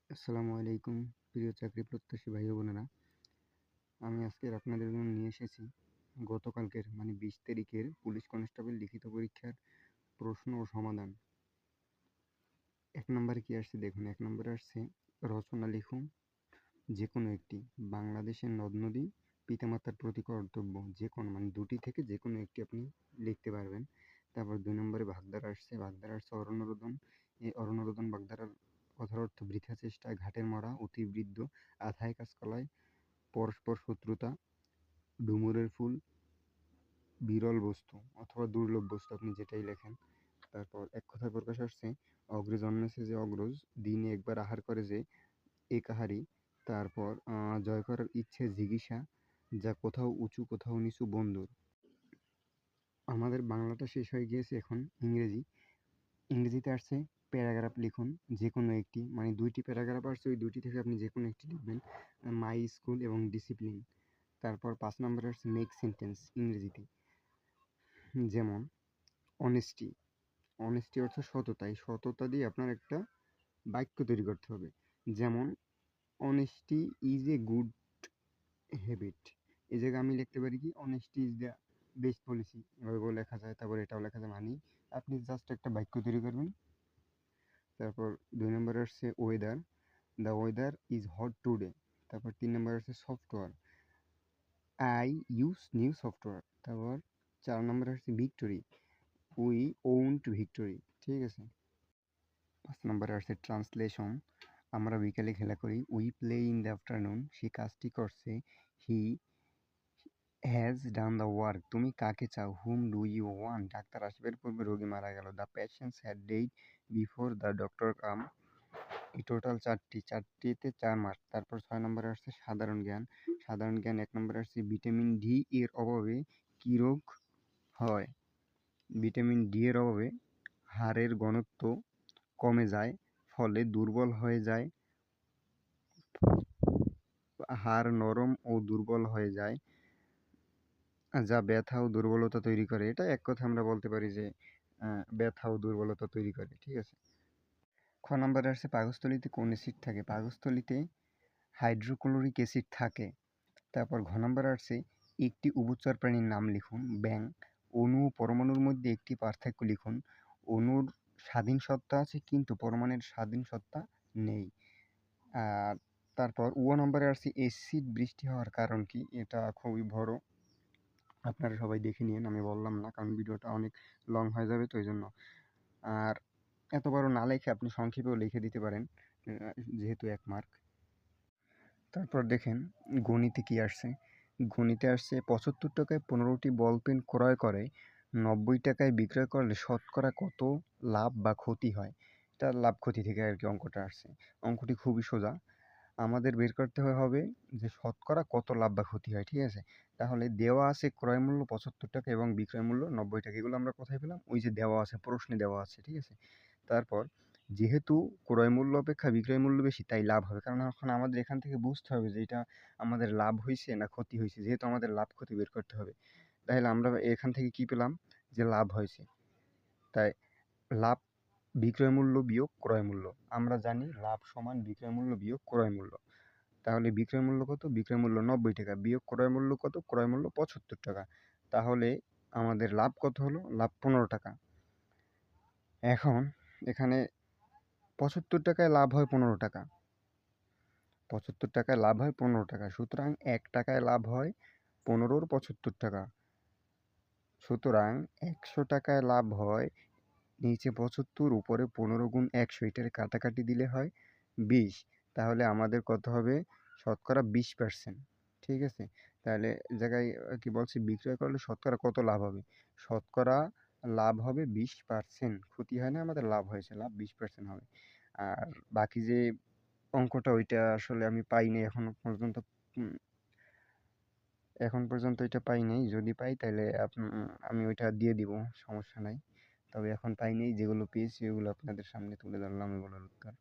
আসসালামু আলাইকুম প্রিয় চাকরি প্রত্যাশী ভাই ও বোনেরা। আমি আজকের আপনাদের জন্য নিয়ে এসেছি গতকালকের মানে 20 তারিখের পুলিশ কনস্টেবল লিখিত পরীক্ষার প্রশ্ন ও সমাধান। 1 নম্বরে কি আসছে দেখুন। 1 নম্বরে আসছে রচনা লিখুন যেকোনো একটি। বাংলাদেশের নদ-নদী পিতামাতার প্রতি কর্তব্য। যেকোনো মানে দুটি থেকে যেকোনো একটি আপনি লিখতে পারবেন। তারপর 2 নম্বরে বাগধারা আসছে। বাগধারা আসছে অরণ্যরোদন। এই অরণ্যরোদন বাগধারার কথার অর্থ বৃথা চেষ্টা, ঘাটের মরা, অতিবৃদ্ধ, আথায় কাঁচকলায়, পরস্পর শত্রুতা, ডুমুরের ফুল, বিরল বস্তু অথবা দুর্লভ বস্তু আপনি যেটাই লেখেন। তারপর এক কথায় প্রকাশ আসছে অগ্রে জন্মেছে যে অগ্রজ, দিনে একবার আহার করে যে এ কাহারি। তারপর জয় করার ইচ্ছে জিগিসা, যা কোথাও উঁচু কোথাও নিচু বন্ধুর। আমাদের বাংলাটা শেষ হয়ে গিয়েছে, এখন ইংরেজি। ইংরেজিতে আসছে প্যারাগ্রাফ লিখুন যেকোনো একটি, মানে 2টি প্যারাগ্রাফ আসছে, ওই 2টি থেকে আপনি যেকোনো একটি লিখবেন। মাই স্কুল এবং ডিসিপ্লিন। তারপর 5 নম্বরে আসছে মেক সেন্টেন্স ইংরেজিতে, যেমন অনেস্টি। অনেস্টি অর্থ সততা। এই সততা দিয়ে আপনার একটা বাক্য তৈরি করতে হবে। যেমন honesty is a good habit. এই জায়গায় আমি লিখতে পারি কি honesty is the best policy, এভাবেও লেখা যায়। তারপর এটাও লেখা যায়, মানে আপনি জাস্ট একটা বাক্য তৈরি করবেন। তারপর 2 নম্বরে আসছে weather. The weather is hot today. তারপর 3 নম্বরে আসছে software. I use new software. তারপর 4 নম্বরে আসছে ভিক্টোরি। We won't victory. ঠিক আছে। 5 নম্বরে আসছে ট্রান্সলেশন। আমরা বিকালে খেলা করি। We play in the afternoon. সে কাজটি করছে। He has done the work. তুমি কাকে চাও? Whom do you want. ডাক্তার আসবার পূর্বে রোগী মারা গেল। The patients had died before the doctor came. এই টোটাল 4টি, 4টিতে 4 মার্ক। তারপর 6 নম্বরে আসছে সাধারণ জ্ঞান। সাধারণ জ্ঞান 1 নম্বরে আসছে ভিটামিন ডি এর অভাবে কী রোগ হয়? ভিটামিন ডি এর অভাবে হাড়ের ঘনত্ব কমে যায়, ফলে দুর্বল হয়ে যায়, হাড় নরম ও দুর্বল হয়ে যায়, যা ব্যথা ও দুর্বলতা তৈরি করে। এটা এক কথায় আমরা বলতে পারি যে ব্যথা ও দুর্বলতা তৈরি করে। ঠিক আছে। খ নম্বরে আসছে পাকস্থলীতে কোন অ্যাসিড থাকে? পাকস্থলীতে হাইড্রোক্লোরিক অ্যাসিড থাকে। তারপর ঘ নম্বরে আসছে একটি উভচর প্রাণীর নাম লিখুন। ব্যাঙ। অণু ও পরমাণুর মধ্যে একটি পার্থক্য লিখুন। অণুর স্বাধীন সত্তা আছে কিন্তু পরমাণুর স্বাধীন সত্তা নেই। আর তারপর নম্বরে আসছে এসিড বৃষ্টি হওয়ার কারণ কি? এটা খুবই বড়, আপনারা সবাই দেখে নিন, আমি বললাম না, কারণ ভিডিওটা অনেক লং হয়ে যাবে তো এই জন্য। আর এত বড় না লিখে আপনি সংক্ষেপেও লিখে দিতে পারেন, যেহেতু 1 মার্ক। তারপর দেখেন গণিতে কি আসছে। গণিতে আসছে 75 টাকায় 15টি বল পেন ক্রয় করে 90 টাকায় বিক্রয় করলে শতকরা কত লাভ বা ক্ষতি হয়? এটা লাভ ক্ষতি থেকে আর কি অঙ্কটা আসছে। অঙ্কটি খুবই সোজা। আমাদের বের করতে হবে যে শতকরা কত লাভ বা ক্ষতি হয়। ঠিক আছে। তাহলে দেওয়া আছে ক্রয় মূল্য 75 টাকা এবং বিক্রয় মূল্য 90 টাকা। এগুলো আমরা কোথায় পেলাম? ওই যে দেওয়া আছে, প্রশ্নে দেওয়া আছে। ঠিক আছে। তারপর যেহেতু ক্রয় মূল্য অপেক্ষা বিক্রয় মূল্য বেশি, তাই লাভ হবে। কারণ এখন আমাদের এখান থেকে বুঝতে হবে যে এটা আমাদের লাভ হইছে না ক্ষতি হইছে। যেহেতু আমাদের লাভ ক্ষতি বের করতে হবে, তাহলে আমরা এখান থেকে কি পেলাম? যে লাভ হয়েছে। তাই লাভ বিক্রয় মূল্য বিয়োগ ক্রয় মূল্য। আমরা জানি লাভ সমান বিক্রয় মূল্য বিয়োগ ক্রয় মূল্য। তাহলে বিক্রয় মূল্য কত? বিক্রয় মূল্য 90 টাকা বিয়োগ ক্রয় মূল্য কত? ক্রয় মূল্য 75 টাকা। তাহলে আমাদের লাভ কত হলো? লাভ 15 টাকা। এখন এখানে 75 টাকায় লাভ হয় 15 টাকা। 75 টাকায় লাভ হয় 15 টাকা। সুতরাং 1 টাকায় লাভ হয় 15 র 75 টাকা। সুতরাং 100 টাকায় লাভ হয় নিচে 75, উপরে 15 গুণ 100, এটার কাটাকাটি দিলে হয় 20। তাহলে আমাদের কত হবে? শতকরা 20%। ঠিক আছে। তাহলে জায়গায় কি বলছে? বিক্রয় করলে শতকরা কত লাভ হবে? শতকরা লাভ হবে 20%। ক্ষতি হয় না, আমাদের লাভ হয়েছে, লাভ 20% হবে। আর বাকি যে অঙ্কটা, ওইটা আসলে আমি পাই নাই এখনো পর্যন্ত। এখন পর্যন্ত এটা পাই নাই। যদি পাই তাহলে আমি ওইটা দিয়ে দিব, সমস্যা নাই। তবে এখন পাই নাই। যেগুলো পেয়েছি ওগুলো আপনাদের সামনে তুলে ধরলাম, এগুলোর উত্তর।